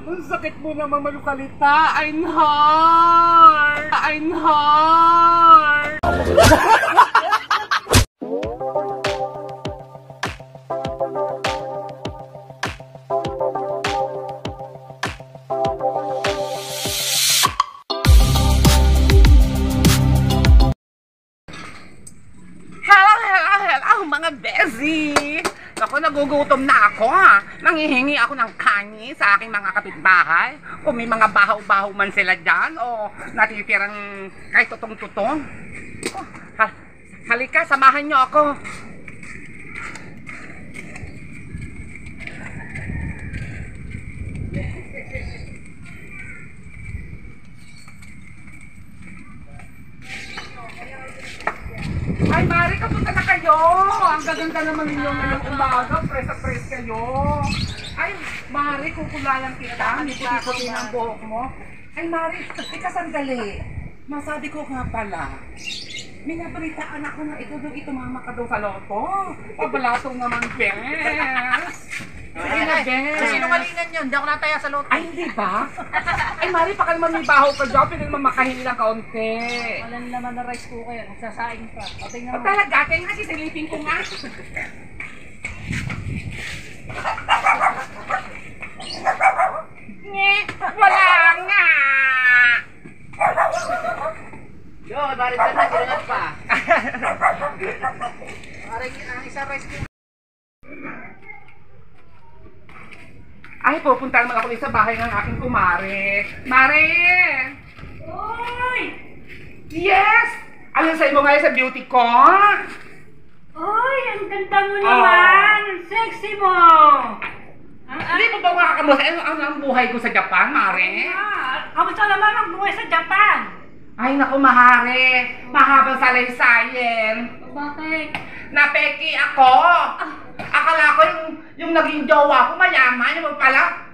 Ang sakit mo naman malukalita. I'm hard. I'm hard. Hello mga bezi! Ako, nagugutom na ako ha. Nanghihingi ako ng kani sa aking mga kapitbahay. Kung may mga bahaw-bahaw man sila dyan o natitirang kahit tutong-tutong. Oh, halika, samahan nyo ako. Ay, Mari, kapunta na kayo! Ang gaganda naman ninyo ngayong umaga. Press na press kayo. Ay, Mari, kukulayan kita. May puti-puti ng buhok mo. Ay, Mari, ika sandali. Masabi ko nga pala, may nabalitaan ako na ito mama ka daw sa loto. Pabalatong naman, Bes. Sige na, Bes. Sinungalingan yun. Hindi ako nataya sa loto. Ay, hindi ba? Ay, Mari, baka naman may baho ka dyan. Pwede naman makahingi ng kaunti. Walang naman na rice cooker yan. Nagsasaing pa. O, tingnan mo. Talaga, kaya nga sisilipin ko nga. Nye, wala nga. Yo, barit ka na. Silangat pa. Ang isang rice cooker. Ay, pupunta naman ako sa bahay ng aking kumare. Mare! Uy! Yes! Ano sa'yo mo ngayon sa beauty ko? Uy! Ang ganda mo naman! Ang sexy mo! Hindi mo ba makakamusta? Ano ang buhay ko sa Japan, Mare? Kamusta naman ang buhay sa Japan? Ay, naku, Mahare. Mahabang salaysayin. Bakit? Napeki ako. Akala ko yung naging jowa ko mayaman. Yung pala,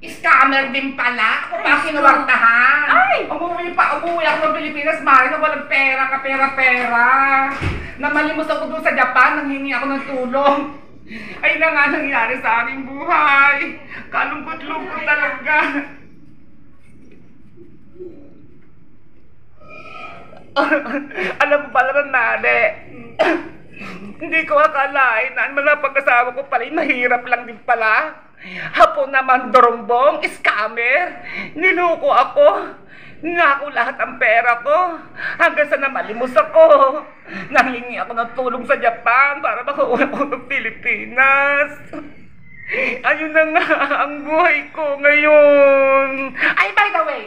scammer din pala. Ako pa kinuwartahan. Ay! Umuwi ako ng Pilipinas, Mare, na walang pera, kapera-pera. Namalimos ako doon sa Japan, nanghingi ako ng tulong. Ay na nga nangyari sa aking buhay. Kalungkot-lungkot talaga. Alam mo pala ng nade. Hindi ko akalain na ang pag-asawa ko pala, mahirap lang din pala. Hapon naman dorombong, scammer. Niluko ako. Nako lahat ang pera ko. Hanggang sa namalimos ako. Nanghingi ako ng tulong sa Japan para makauwi ako ng Pilipinas. Ayun na nga ang buhay ko ngayon. Ay, by the way,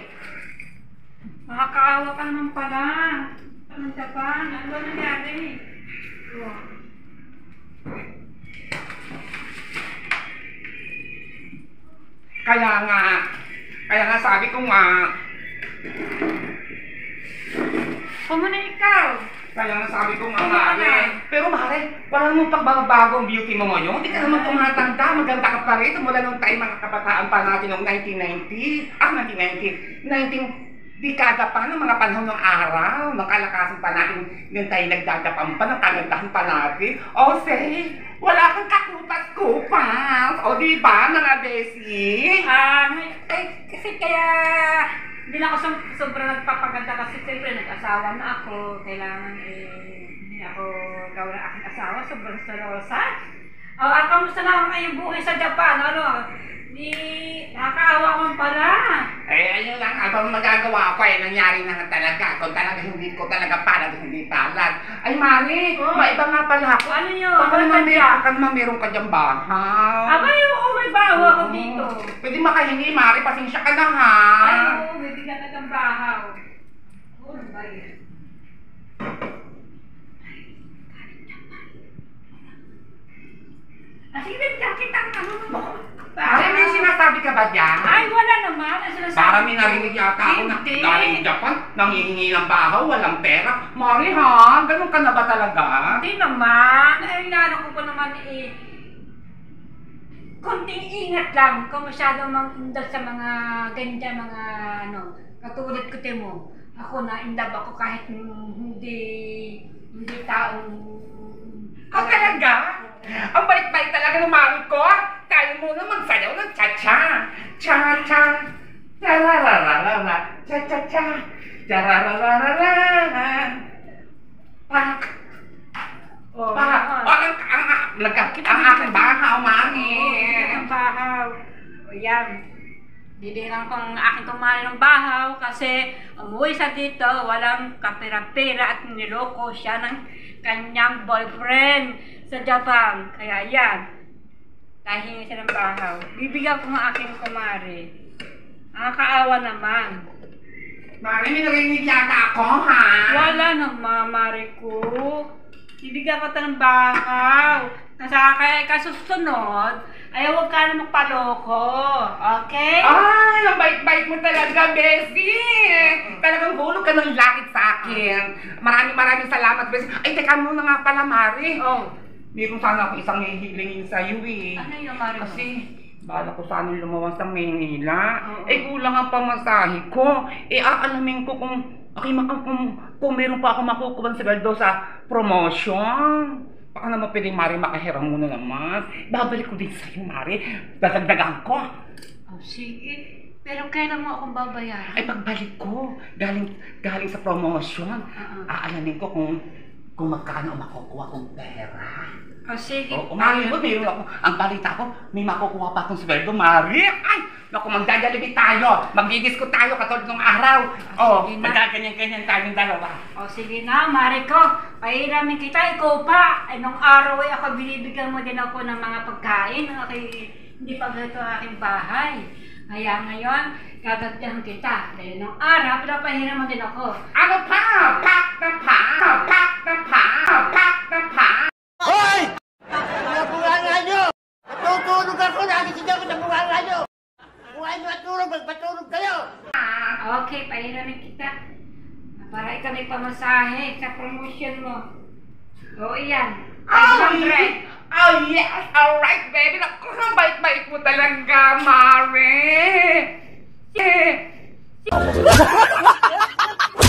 Nakakaawa ka naman pala. Ang Japan, ano nangyari? kaya nga sabi ko nga, Kumuna ikaw? kaya nga sabi ko nga, Mare. Pero Mare, wala namang pagbabago ang beauty mo ngayon. Hindi ka naman tumatanda, maganda ka pa rin. Mula nung tayo mga kabataan pa natin noong 1990, dekada pa ng mga panahon ng araw, ng kalakasan pa natin, nung tayo nagdadapan pa, ng kagandahan pa natin. O say, wala kang kakupas-kupas. O diba, mga besi? Kasi kaya hindi na ako sobrang nagpapaganda kasi siyempre nag-asawa na ako. Kailangan hindi ako gawin ang aking asawa. Sobrang serosa. At kamusta na ang iyong buhay sa Japan? Nakakaawa man pala. Ayun lang, abang magagawa ko nangyari na nga talaga. Kung talaga hindi ko talaga palad, hindi palad. Ay, Mari, maiba nga pala ako. Ano yun? Baka naman meron ka diyang bahaw. Oo, may baho ako dito. Pwede makahingi, Mari, pasensya ka na ha. Ay, oo, may bigat na kang bahaw. Ano ba yan? Sige, bigyan kita ang ano mo. Mari, may sinasabi ka ba dyan? Ay, wala naman. Ang sinasabi Para may narinig yata ako na Hindi. galing Japan, nanghihingi ng bahaw, walang pera. Mari ha, ganun ka na ba talaga? Hindi naman. Ay, inaano ko pa naman konting ingat lang kung masyadong mang-indal sa mga ganyan, mga katulad ko mo. Ako na indab ako kahit hindi taong... Oh, talaga? Ang bait-bait talaga ng mami ko. Kaya mo na magsayaw ng cha-cha. cha cha, la la la la la la, cha cha cha, cha la la la la la. Pak. Oh, Pak. Ang aking bahaw, mami. Ang bahaw. O yan. Bibilang ko ang aking kumari ng bahaw kasi umuwi sa dito, walang kapira-pira at niloko siya ng kanyang boyfriend sa Japan. Kaya yan, tahingi siya ng bahaw. Bibigyan ko ng aking kumari. Nakakaawa naman. Mami, may narinig yata ako, ha? Wala naman, mari ko. Bibigyan ko ito ng bahaw. Kaya kasusunod, ay huwag ka na magpaloko. Okay? Ay, ang bait-bait mo talaga, Bessie. Talagang hulog ka ng langit sa akin. Maraming salamat, Bessie. Ay, teka muna nga pala, Mari. Oh. Meron sana ako isang hihilingin sa'yo, eh. Ano yung mari mo? Kasi, bala ko sana lumawas sa Maynila. Oo. Eh, kulang ang pamasahe ko. Eh, aalamin ko kung meron pa ako makukuha sa galdo sa promotion. Baka naman pwedeng, Mari, makahiram mo na naman. Babalik ko din sa'yo, Mari. Dadagdagan ko. Oh, sige. Pero kailan mo akong babayaran? Ay, pagbalik ko, galing sa promotion, aalamin ko kung magkano makukuha kong pera. Oh, sige. O, Mari, meron ako. Ang balita ko, may makukuha pa akong sweldo, Mari. Ay, naku, magdadalibig tayo. Magdidisko tayo katulad ng araw. O, Sige na. magkaganyan-ganyan tayong dalawa. O sige na, mari ko. Pahiramin kita, ikaw pa. Ay, nung araw ay ako binibigyan mo din ako ng mga pagkain. Hindi pa ganito aking bahay. Kaya ngayon, gagagdahan kita. Dahil nung araw, pinapahiram mo din ako. Ano pa? Pak na pa! Pak na pa! Pak na pa! Hoy! Mga bunganga nyo! Natutulog ako! Nakikita ko sa bunganga nyo! Kung ayaw matulog, magpatulog kayo! Okay, pahiramin kita. Para ikaw may pamasahe sa promotion mo. O, iyan. 500. Oh, yes! Alright, baby! Naku, ang bait-bait mo talaga, Mari!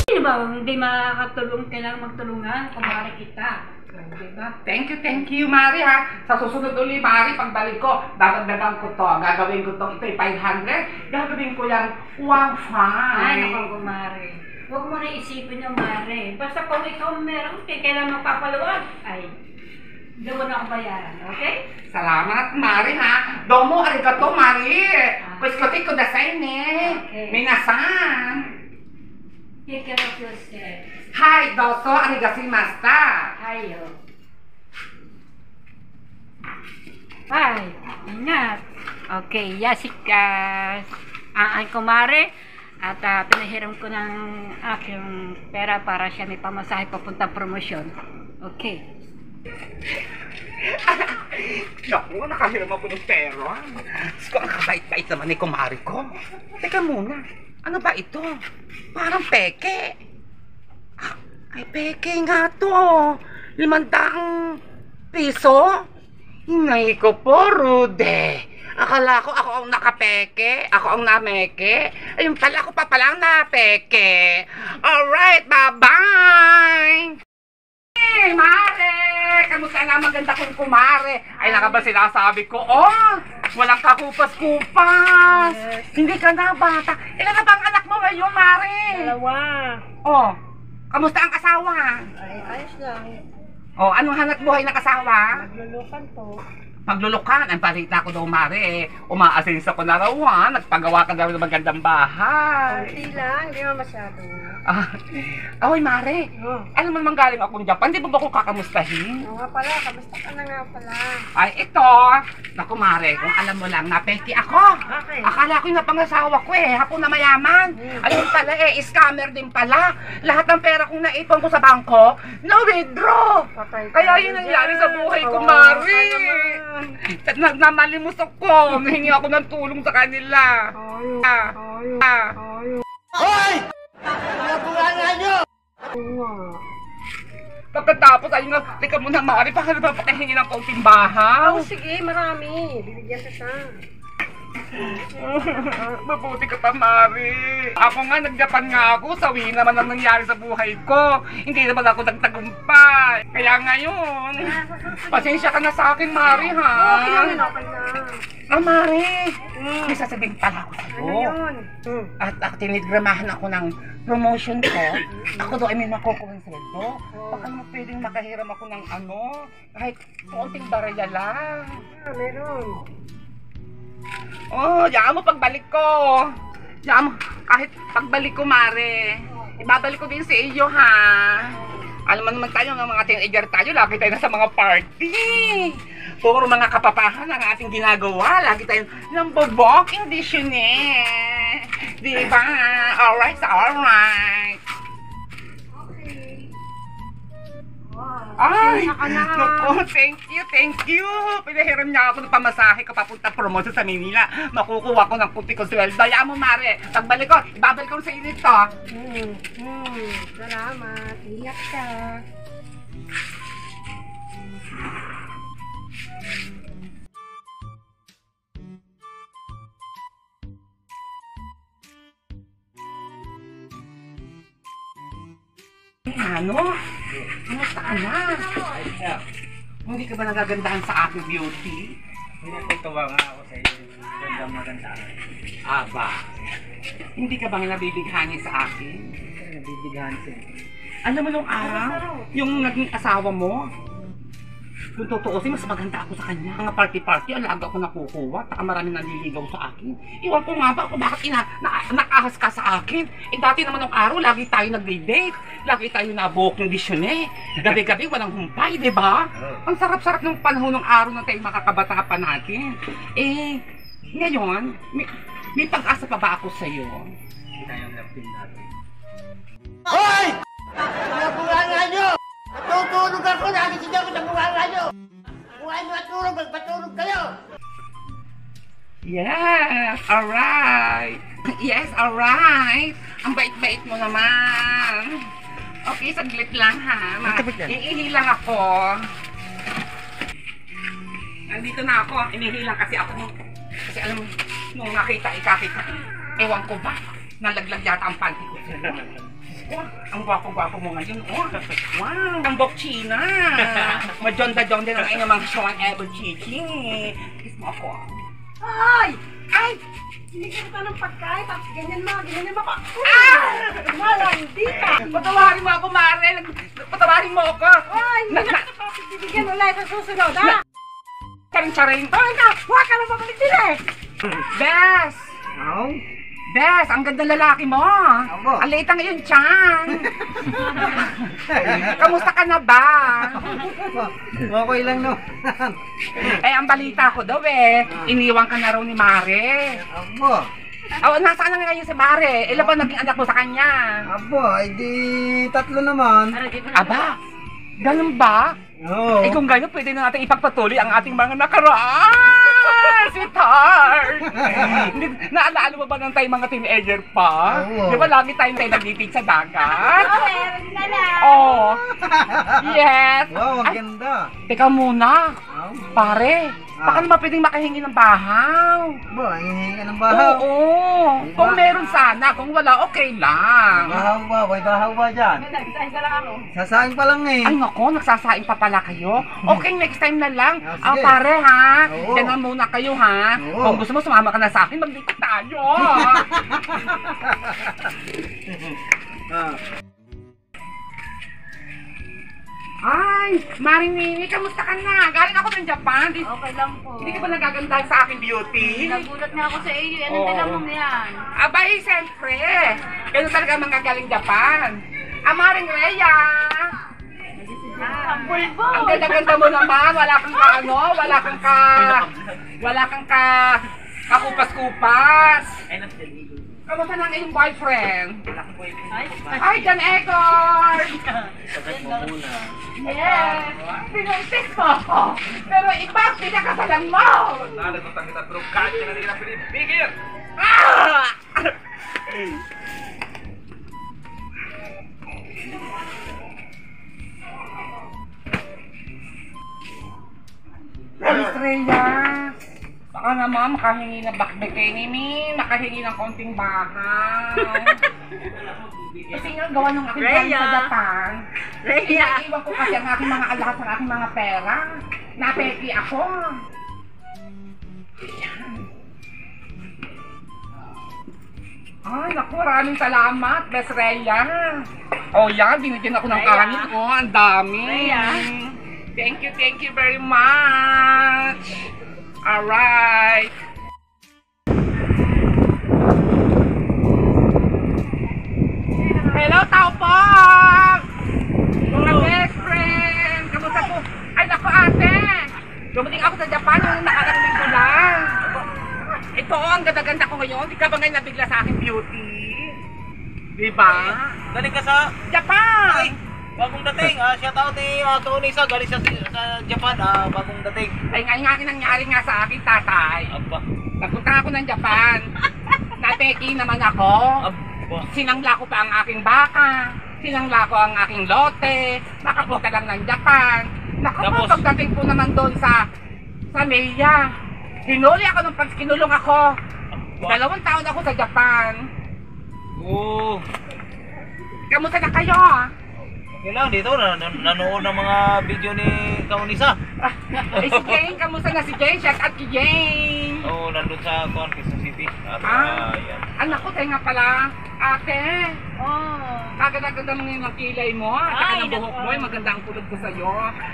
Sino ba hindi makakatulong? Kailangan magtulungan. Kumari kita. Diba? Thank you, Mari, ha? Sa susunod uli, Mari, pagbalik ko, dadagdagan ko to. Gagawin ko to. Ito'y 500. Gagawin ko yung 1,500. Ay, naku, kumari. Huwag mo na isipin yung mare. Basta kung ikaw meron, kailan magpapaluwag, ay, doon na ako bayaran, okay? Salamat, Mari, ha? Domo, arigato, Mari. Pues kote ko dasay, ne. Okay. Minasan. Take care of yourself. Hi, doso, arigasimashita. Ayo. Bye. Ingat. Okay, yasikas. Ang kumare. At pinahiram ko ng aking pera para siya may pamasahe papuntang promosyon. Okay. Naku, nakahiram ako ng pera. Diyos ko, ang kabait-bait naman ni kumari ko. Teka muna, ano ba ito? Parang peke. Ay, peke nga to. 500 piso? Hinay ko po, Rude. Akala ko ako ang nakapeke, ako ang nameke. Ayun pala, ako pa palang napeke. Alright, bye-bye! Hey, Mare! Kamusta nga maganda kong kumare? Ay, naka ba sinasabi ko? Oh, walang kakupas-kupas. Hindi ka na bata. Ilan na bang anak mo ngayon, Mare? 2. Oh, kamusta ang asawa? Ay, ayos lang. Oh, anong hanap buhay ng asawa? Maglulukan po. Paglulukan, ang balita ko daw, Mare, umaasenso ko na raw, ha? Nagpagawa ka daw ng magandang bahay. Kunti lang, hindi naman masyado. Ahoy, Mare, Oh. alam mo naman galing akong Japan, di ba ba ko kakamustahin? Oo nga pala, kamusta ka na nga pala? Ay, ito, naku, Mare, kung alam mo lang, napeki ako. Bakit? Akala ko yung napangasawa ko hapon na mayaman. Ayun pala scammer din pala. Lahat ng pera kong naipon ko sa bangko, na-withdraw. Patay ka Kaya na yun nangyari dyan. sa buhay ko, Kawawa Mare. ka naman. Namalimos ako, nahingi ako ng tulong sa kanila. Ayaw. Hoy! Mga bunganga nyo! Oo nga. Pagkatapos, ayun nga, teka muna, Mari, baka na ba patahingi ng kaunting bahaw? Oo, sige, marami. Bibigyan kita. Mabuti ka pa, Mari. Ako nga, nag-Japan nga ako. Sawi naman ang nangyari sa buhay ko. Hindi naman ako nagtagumpay. Kaya ngayon, pasensya ka na sa akin, Mari, ha? Okay na. Mari, may sasabihin pala ako sa'yo. Ano yun? At tinigramahan ako ng promotion ko. Ako doon ay may makukuha ng sweldo. Baka naman pwedeng makahiram ako ng kahit konting barya lang. Meron. Diyan mo pagbalik ko. Diyan mo, kahit pagbalik ko, Mare. Ibabalik ko din sa iyo, ha? Alam mo naman tayo, mga teenager tayo, lagi tayo na sa mga party. Puro mga kapapahan ang ating ginagawa. Lagi tayo nambobok, hindi yun eh. Diba? Alright, alright. Ay, naku, thank you. Pinahiram niya ako ng pamasahe ko papunta promotion sa Manila. Makukuha ko ng puti ko sweldo. Daya mo, Mare. Pagbalik ko, ibabalik ko sa init to. Salamat. Ingat ka. Ano? Kumusta ka na? Hindi ka ba nagagandahan sa aking beauty? Pinatutuwa nga ako sa iyo. Maganda. Aba, hindi ka bang nabibighani sa akin? Nabibighan siya. Alam mo nung araw, yung naging asawa mo, kung tutuusin, mas maganda ako sa kanya. Mga party-party, alaga ako nakukuha, taka maraming nanliligaw sa akin. Iwan ko nga ba kung bakit nakahas ka sa akin? Dati naman nung araw, lagi tayo nag-date, lagi tayo nabuhok ng disyone. Gabi-gabi, walang humpay, di ba? Ang sarap-sarap ng panahon ng araw na tayo makakabata pa natin. Ngayon, may pag-asa pa ba ako sa'yo? Hindi tayong lapin natin. Hoy! Mga bunganga nyo! Natutulog ako! Nagising ako sa bunganga nyo! Kung ay matulog, magpatulog kayo! Yes, alright. Yes, alright. Ang bait-bait mo naman. Okay, saglit lang ha. Iihi lang ako. Nandito na ako. Inihilang kasi ako. Kasi alam mo, nung nakita, ewan ko ba, nalaglag yata ang panty ko. Ang gwapo-gwapo mo ngayon. Wow, ang bokchina. Majonda-jonda ng inyong mga Sean Ever Chichi. Kiss mo ako. Ay! Binigyan ka ng pagkain, tapos ganyan mo ako. Malandi ka! Patawarin mo ako, Mare. Patawarin mo ako. Ay, hindi na kita tapos bibigyan ulit sa susunod, ha? Charing-charing. Ay, ka! Huwag ka na babalik din eh! Bes! Bes, ang ganda lalaki mo. Ang liit ang iyong tiyan. Kamusta ka na ba? Okay lang no. Ang balita ko daw iniwan ka na raw ni Mare. Abo. Nasaan na ngayon si Mare? Ilan ba naging anak mo sa kanya? Abo, di 3 naman. Aba, ganun ba? Oo. Kung ganyan, pwede na natin ipagpatuloy ang ating mga nakaraan! Sweetheart! Naalala mo ba nang tayo mga teenager pa? Oo. Di ba lagi tayo naglipid sa dagat? Meron ka na! Oh, yes! Wow, ang Ay, ganda. teka muna, pare, baka naman pwedeng makahingi ng bahaw. Abo, hihingi ka ng bahaw. Oo, kung meron sana, kung wala, okay lang. Bahaw ba? May bahaw ba dyan? Nagsasahin ka lang ako. Sasaing pa lang eh. Ay nako, nagsasaing pa pala kayo. Okay, next time na lang. Sige. Pare ha, Oo. ganun muna kayo ha. Oo. Kung gusto mo sumama ka na sa akin, maglipat tayo. Ay, Maring Nini, kamusta ka na? Galing ako ng Japan. Okay lang po. Hindi ka ba nagagandahan sa aking beauty? Nagulat nga ako sa iyo. Anong Oo. dala mo na yan? Abay, siyempre. Ganun talaga mga galing Japan. Maring Rhea. Bulbul! Ang ganda-ganda mo naman, wala kang kakupas-kupas. Kamusta na ang iyong boyfriend? Ay, John Egor! Yes! Pinuntis mo ako! Pero iba, pinakasalan mo! Nalagutang kita pero kahit ka na rin na pinipigil! Ah! Estrella! Baka naman naman makahingi ng backbitini, makahingi ng konting bahay. Kasi nga gawa ng aking galing sa Japan. Iwan ko kasi ang aking mga lahat ng aking mga pera. Napeki ako. Ay, naku, maraming salamat, Best Rhea. Oh, yan, binigyan ako ng kanin. Oh, ang dami. Thank you very much. Alright. Hello, tao po! Mga best friend! Kamusta po? Ay, naku, ate! Dumating ako sa Japan yung nakarating ko lang. Ito, ang ganda-ganda ko ngayon. Di ka ba ngayon nabigla sa aking beauty? Diba? Galing ka sa... Japan! Ay, bagong dating. Shout out ni Tony sa galing sa Japan. Bagong dating. Ay, nga nangyari nga sa akin, tatay. Aba. Nagpunta ako ng Japan. Napeki naman ako. Aba. Sinangla ko pa ang aking baka. Sinangla ko ang aking lote. Nakapunta lang ng Japan. Naku po, Tapos? pagdating po naman doon sa Meiya. Hinuli ako nung kinulong ako. 2 taon ako sa Japan. Oo. Kamusta na kayo? Okay lang dito. Nanood ng mga video ni Kaunisa. Eh, si Jane, kamusta na si Jane? Shout out kay Jane. Oo, nandun sa Quezon City. At yan. Anak ko, tayo nga pala. Ate. Kaganda-ganda mo ngayon ang kilay mo. At ng buhok mo, maganda ang kulot ko sa'yo.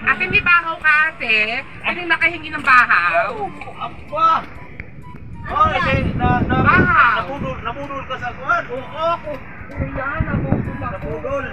Ate, may bahaw ka, ate. Pwede nakahingi ng bahaw. Aba! Oh, nabudol ka sa kuwan. Oo, ako. Yan, nabudol ako. Nabudol.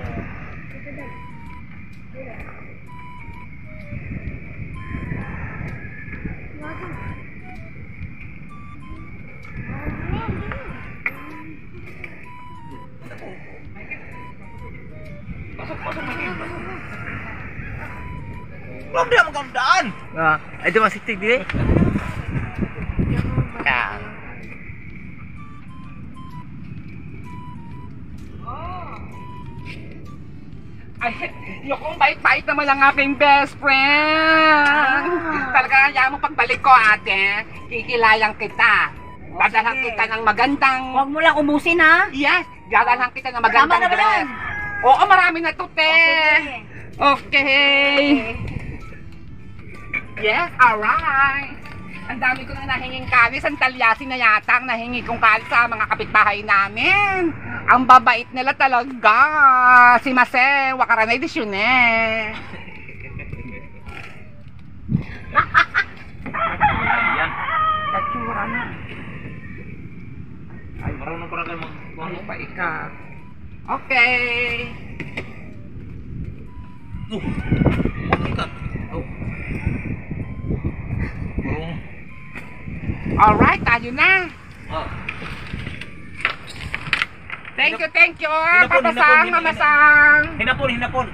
Belum dia magandaan. Itu masih tinggi. Ya. Ay, yung bait-bait naman ang aking best friend. Talaga kaya mo pagbalik ko, ate. Kikilayang kita. Dadalhan kita ng magandang... Huwag mo lang umusin, ha? Yes, dadalhan kita ng magandang Tama na ba dress. yan? Oo, marami na to, te. Okay. Yes, alright. Ang dami ko na nahinging kalis. Ang talyasin na yata ang nahingi kong kalis sa mga kapitbahay namin. Ang babait nila talaga. Si Mase, wakaranay di yun eh. Yan. Katsura na. Ay, marunong ko na kayo Ano pa ika? Okay. Okay ka. Oh. Marunong. Alright, tayo na. Ah. Thank you. Hinapon, Papasang, hinapon, mamasang. Hinapon.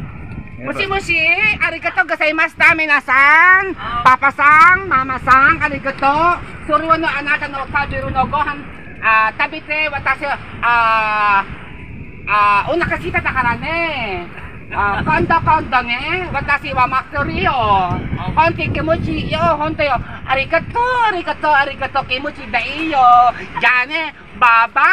Mushi, arigato gozaimashita, minasan. Papasang, mamasang, arigato. Suruwa no anata no tabiru no gohan. Tabite, watashi, unakashita dakara ne. Kanda ne. Watashi wa makturi yo. Honte kimuchi yo, honte yo. Arigato, kimuchi da iyo. Jane, bye-bye.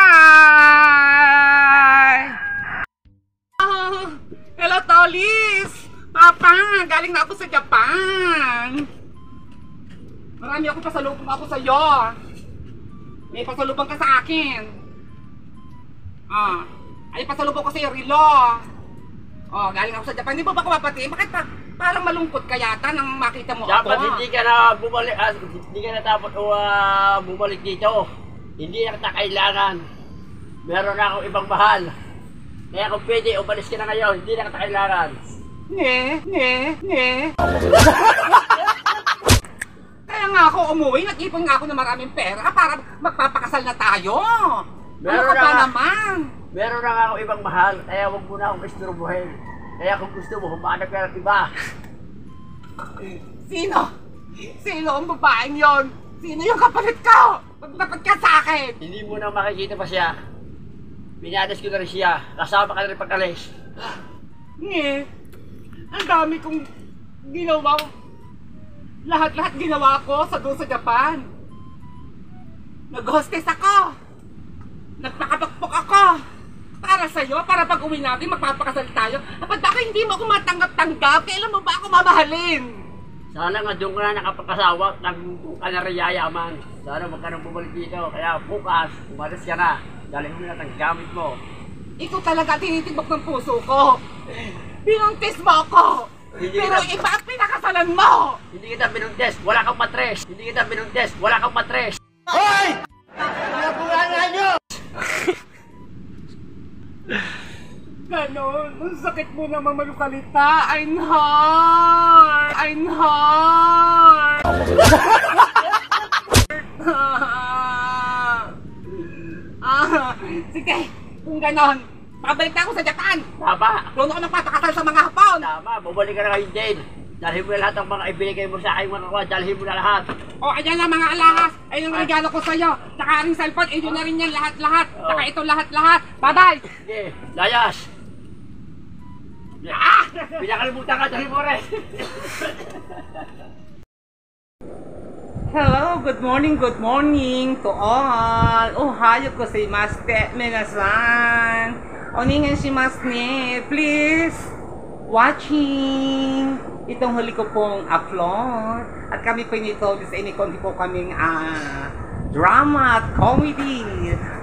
Oh, hello, Tolis! Papa, galing na ako sa Japan. Marami ako pasalubong ako sa'yo. May pasalubong ka sa akin. Ay pasalubong ko sa'yo, Rilo. Galing ako sa Japan. Hindi mo ba kumapati? Bakit pa? Parang malungkot ka yata nang makita mo Dapat ako. hindi ka na bumalik, hindi ka na dapat bumalik dito. Hindi na kita kailangan. Meron na akong ibang mahal. Kaya kung pwede, umalis ka na ngayon. Hindi na kita kailangan. Kaya nga ako umuwi, nag-ipon nga ako ng maraming pera para magpapakasal na tayo. Meron Ano ka na ba nga. naman? Meron na akong ibang mahal. Kaya huwag mo na akong isturbuhin. Kaya kung gusto mo, humanap ka ng iba. Sino ang babaeng yon? Sino yung kapalit ko? Magdapat ka sa akin! Hindi mo na makikita pa siya. Pinadas ko na rin siya. Kasama ka na rin pag-alis. Ang dami kong ginawa. Lahat-lahat ginawa ko sa doon sa Japan. Nag-hostess ako. Nagpakapagpok ako. Para sa'yo, para pag uwi natin, magpapakasal tayo. Kapag baka hindi mo ako matanggap-tanggap, kailan mo ba ako mamahalin? Sana nga doon ka na nakapag-asawa, nang ka na rin yayaman. Sana huwag ka nang bumalik dito. Kaya bukas, umalis ka na. Dalhin mo na ang gamit mo. Ikaw talaga tinitibok ng puso ko. Binuntis mo ako. Hindi Pero kita- iba ang pinakasalan mo. Hindi kita binuntes, wala kang matres. Hindi kita binuntes, wala kang matres. Ganon, ang sakit mo naman malukalita. I'm hard. I'm hard. Sige, kung ganon, pabalik na ako sa Japan. Tama, Doon ako nagpapakasal sa mga Hapon. tama, bumalik ka na ngayon din. Dalhin mo na lahat ng mga ibinigay mo sa aking mga kawan, dalhin mo na lahat. O, ayan na mga alahas. Ayun ang regalo ko sa'yo. Tsaka aring cellphone, ayun na rin yan lahat-lahat. Tsaka ito lahat-lahat. Bye-bye. Sige, layas. Pinakalimutan ka, dalhin mo rin. Hello, good morning to all. Ohayo gozaimasu, minasan. Oningen shimasu ne. Please, watching itong huli ko pong upload. At kami po nito, sa inikonti po kaming drama at comedy.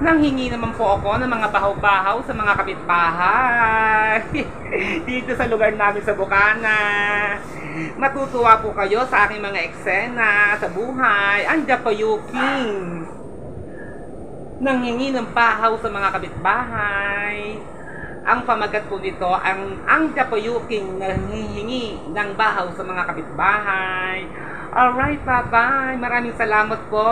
Nanghingi naman po ako ng mga bahaw-bahaw sa mga kapitbahay. Dito sa lugar namin sa Bukana. Matutuwa po kayo sa aking mga eksena sa buhay. Andiyan po Yuking. Nanghingi ng bahaw sa mga kapitbahay. Ang pamagat po nito, ang Japayuking nanghihingi ng bahaw sa mga kapitbahay. Alright, bye-bye. Maraming salamat po.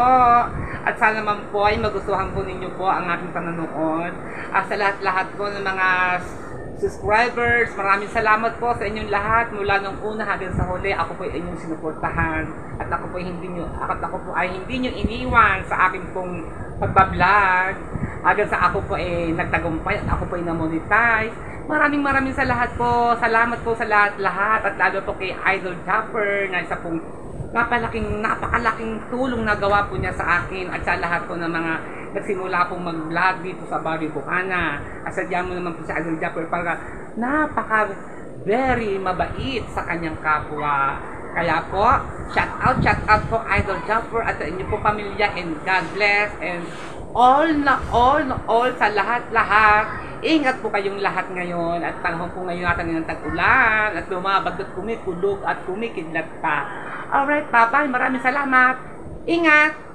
At sana naman po ay magustuhan po ninyo po ang aking panonood. Sa lahat-lahat po ng mga subscribers, maraming salamat po sa inyong lahat. Mula nung una hanggang sa huli, ako po ay inyong sinuportahan. At ako po ay hindi nyo iniwan sa aking pong pagbablog. Hanggang sa ako po ay nagtagumpay at ako po ay na-monetize. Maraming sa lahat po. Salamat po sa lahat-lahat. At lalo po kay Idol Japper na isa pong napakalaking tulong na gawa po niya sa akin at sa lahat po ng mga nagsimula pong mag-vlog dito sa Barrio Bukana. At sadya mo naman po si Idol Japper para very mabait sa kanyang kapwa. Kaya po, shout out po Idol Japper at sa inyo po pamilya, and God bless, and all sa lahat. Ingat po kayong lahat ngayon at panahon po ngayon natin ng tag-ulan at lumabag at kumikulog at kumikidlat pa. Alright, bye-bye. Maraming salamat. Ingat!